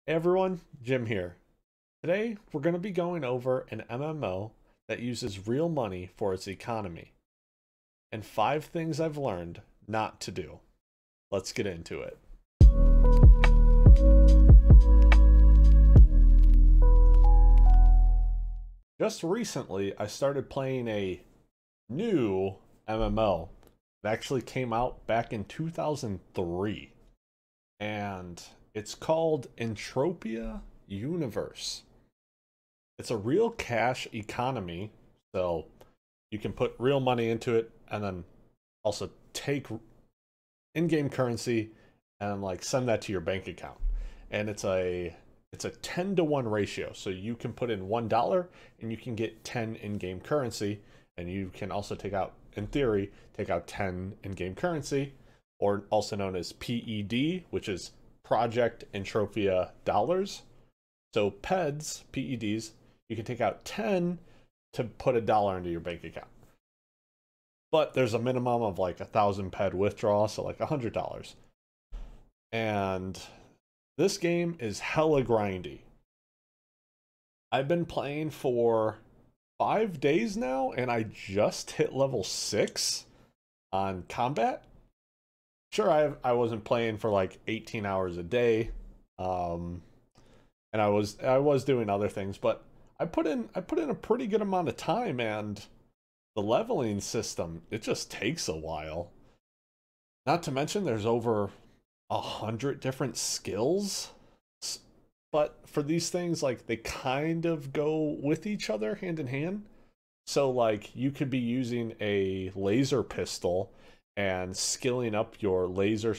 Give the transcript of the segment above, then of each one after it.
Hey everyone, Jim here. Today we're going to be going over an MMO that uses real money for its economy and 5 things I've learned not to do. Let's get into it. Just recently, I started playing a new MMO. It actually came out back in 2003, and it's called Entropia Universe. It's a real cash economy, so you can put real money into it and then also take in-game currency and like send that to your bank account. And it's a 10 to 1 ratio. So you can put in $1 and you can get 10 in-game currency, and you can also take out, in theory, take out 10 in-game currency, or also known as PED, which is Project Entropia Dollars. So PEDs, you can take out 10 to put $1 into your bank account. But there's a minimum of like 1,000 PED withdrawal, so like $100. And this game is hella grindy. I've been playing for 5 days now, and I just hit level 6 on combat. Sure, I wasn't playing for like 18 hours a day, and I was doing other things, but I put in a pretty good amount of time, and the leveling system, it just takes a while. Not to mention there's over 100 different skills. But for these things, like, they kind of go with each other hand in hand. So like you could be using a laser pistol and skilling up your laser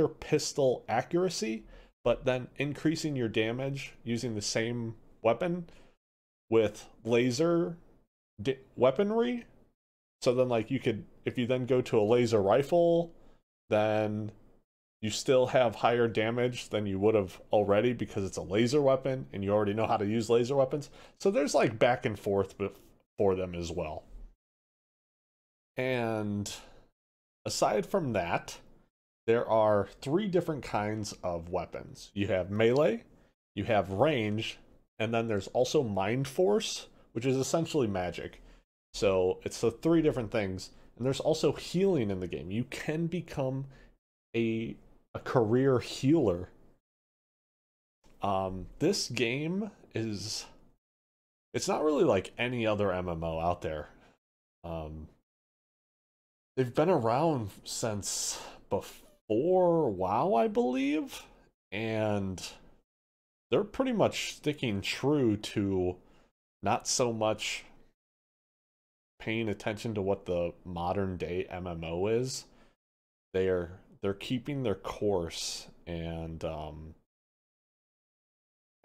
pistol accuracy, but then increasing your damage using the same weapon with weaponry. So then like you could, if you then go to a laser rifle, then you still have higher damage than you would have already because it's a laser weapon and you already know how to use laser weapons. So there's like back and forth for them as well. And aside from that, there are 3 different kinds of weapons. You have melee, you have range, and then there's also mind force, which is essentially magic. So it's the 3 different things. And there's also healing in the game. You can become a career healer. This game is, it's not really like any other MMO out there. Um, they've been around since before WoW, I believe, and they're pretty much sticking true to not so much paying attention to what the modern day MMO is. They're keeping their course, and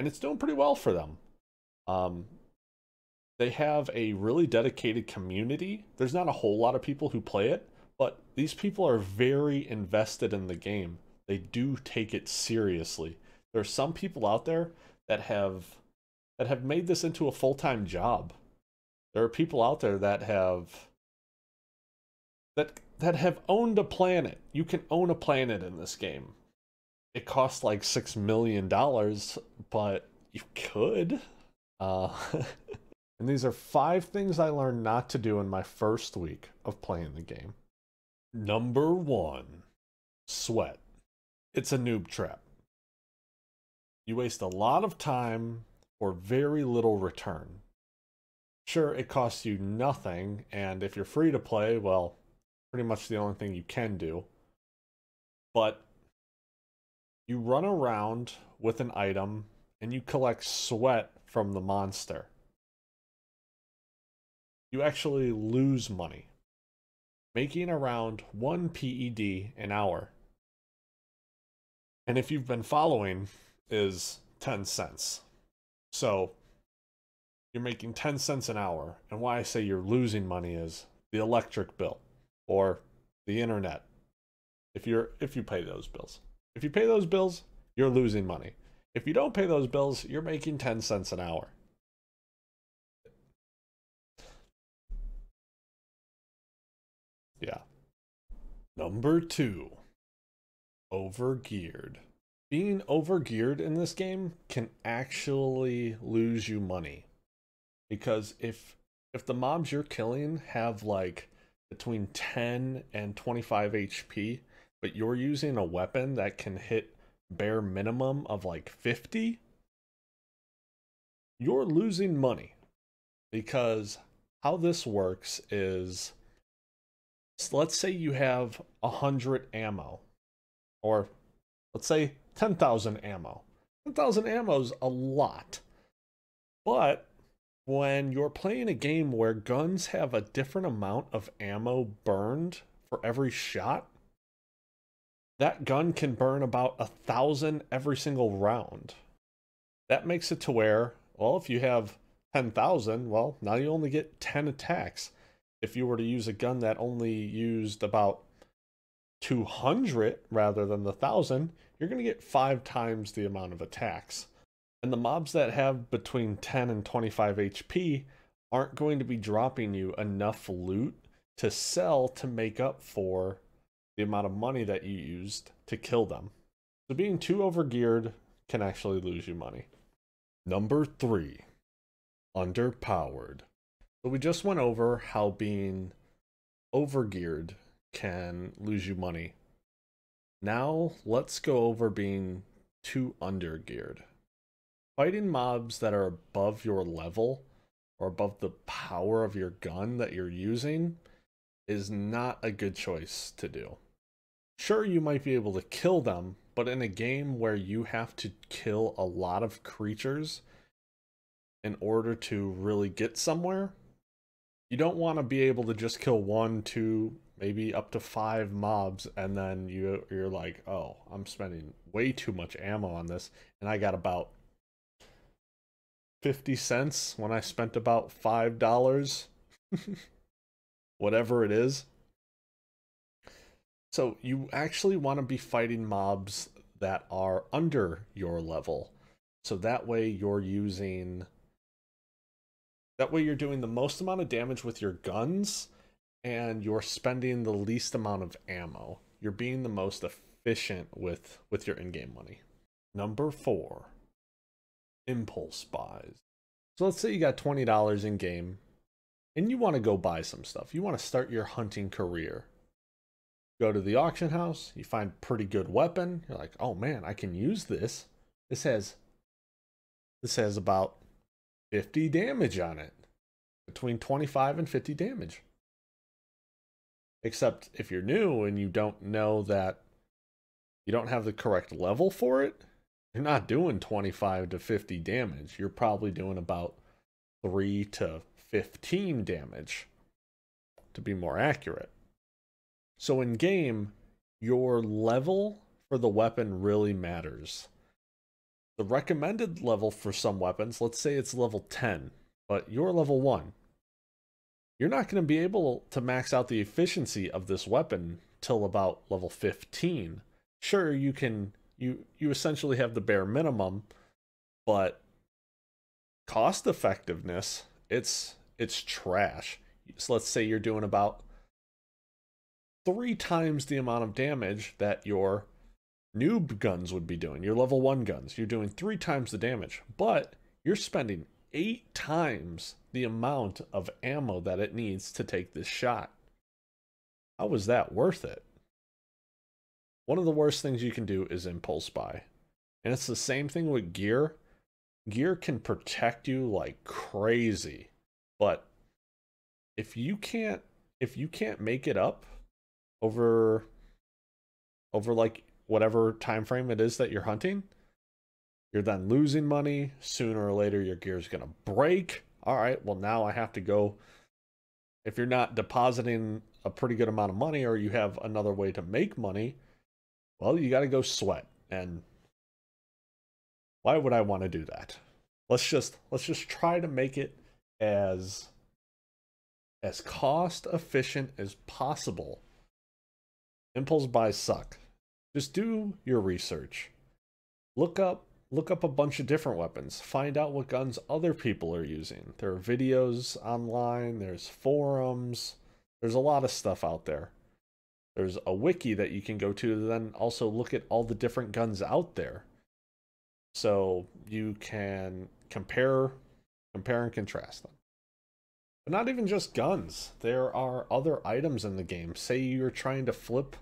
it's doing pretty well for them. Um, they have a really dedicated community. There's not a whole lot of people who play it, but these people are very invested in the game. They do take it seriously. There are some people out there that have made this into a full-time job. There are people out there that have owned a planet. You can own a planet in this game. It costs like $6 million, but you could. Uh, and these are 5 things I learned not to do in my first week of playing the game. Number 1, sweat. It's a noob trap. You waste a lot of time for very little return. Sure, it costs you nothing, and if you're free to play, well, pretty much the only thing you can do. But you run around with an item and you collect sweat from the monster. You actually lose money, making around 1 PED an hour. And if you've been following, is 10 cents. So you're making 10 cents an hour. And why I say you're losing money is the electric bill or the internet. If you pay those bills. If you pay those bills, you're losing money. If you don't pay those bills, you're making 10 cents an hour. Yeah. Number 2, overgeared. Being overgeared in this game can actually lose you money. Because if the mobs you're killing have like between 10 and 25 HP, but you're using a weapon that can hit bare minimum of like 50, you're losing money. Because how this works is, let's say you have 100 ammo, or let's say 10,000 ammo. 10,000 ammo is a lot. But when you're playing a game where guns have a different amount of ammo burned for every shot, that gun can burn about 1,000 every single round. That makes it to where, well, if you have 10,000, well, now you only get 10 attacks. If you were to use a gun that only used about 200 rather than the 1,000, you're going to get 5 times the amount of attacks. And the mobs that have between 10 and 25 HP aren't going to be dropping you enough loot to sell to make up for the amount of money that you used to kill them. So being too overgeared can actually lose you money. Number 3, Underpowered. So we just went over how being overgeared can lose you money. Now let's go over being too undergeared. Fighting mobs that are above your level or above the power of your gun that you're using is not a good choice to do. Sure, you might be able to kill them, but in a game where you have to kill a lot of creatures in order to really get somewhere, you don't want to be able to just kill 1, 2, maybe up to 5 mobs, and then you're like, oh, I'm spending way too much ammo on this, and I got about 50 cents when I spent about $5, whatever it is. So you actually want to be fighting mobs that are under your level. So that way you're doing the most amount of damage with your guns, and you're spending the least amount of ammo. You're being the most efficient with your in-game money. Number 4, impulse buys. So let's say you got $20 in game and you want to go buy some stuff. You want to start your hunting career. Go to the auction house, you find a pretty good weapon. You're like, oh man, I can use this. This has about 50 damage on it. Between 25 and 50 damage. Except if you're new and you don't know that you don't have the correct level for it, you're not doing 25 to 50 damage. You're probably doing about 3 to 15 damage, to be more accurate. So in game, your level for the weapon really matters. The recommended level for some weapons, let's say it's level 10, but you're level 1. You're not going to be able to max out the efficiency of this weapon till about level 15. Sure, you essentially have the bare minimum, but cost effectiveness, it's trash. So let's say you're doing about 3 times the amount of damage that your noob guns would be doing. Your level 1 guns, you're doing 3 times the damage, but you're spending 8 times the amount of ammo that it needs to take this shot. How is that worth it? One of the worst things you can do is impulse buy. And it's the same thing with gear. Gear can protect you like crazy, but if you can't make it up over like whatever time frame it is that you're hunting, you're then losing money. Sooner or later your gear is going to break. All right, well now I have to go, if you're not depositing a pretty good amount of money or you have another way to make money, well, you got to go sweat. And why would I want to do that? Let's just try to make it as cost efficient as possible. Impulse buys suck. Just do your research. Look up a bunch of different weapons. Find out what guns other people are using. There are videos online, there's forums, there's a lot of stuff out there. There's a wiki that you can go to, then also look at all the different guns out there. So you can compare and contrast them. But not even just guns. There are other items in the game. Say you're trying to flip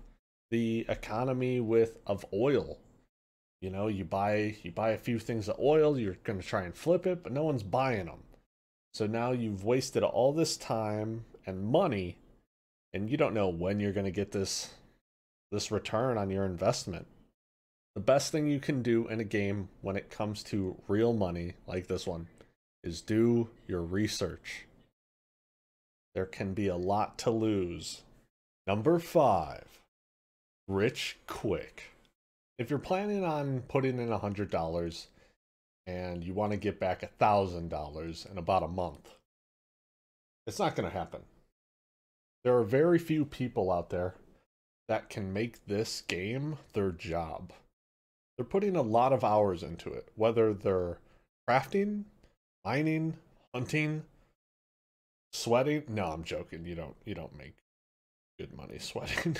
the economy of oil. You know, you buy a few things of oil, you're going to try and flip it, but no one's buying them. So now you've wasted all this time and money, and you don't know when you're going to get this return on your investment. The best thing you can do in a game when it comes to real money like this one is do your research. There can be a lot to lose. Number 5, rich quick. If you're planning on putting in $100 and you want to get back $1,000 in about a month, it's not going to happen. There are very few people out there that can make this game their job. They're putting a lot of hours into it, whether they're crafting, mining, hunting, sweating. No, I'm joking. You don't make good money sweating.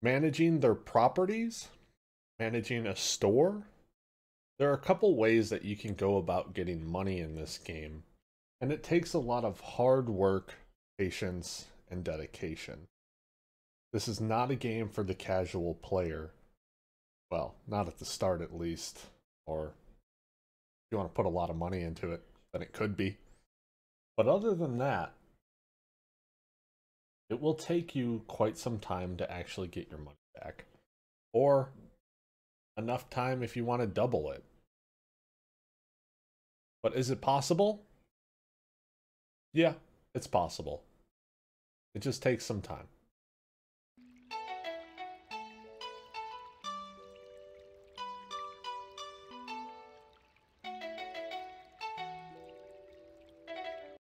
Managing their properties, managing a store. There are a couple ways that you can go about getting money in this game, and it takes a lot of hard work, patience, and dedication. This is not a game for the casual player. Well, not at the start at least. Or if you want to put a lot of money into it, then it could be. But other than that, it will take you quite some time to actually get your money back. Or enough time if you want to double it. But is it possible? Yeah, it's possible. It just takes some time.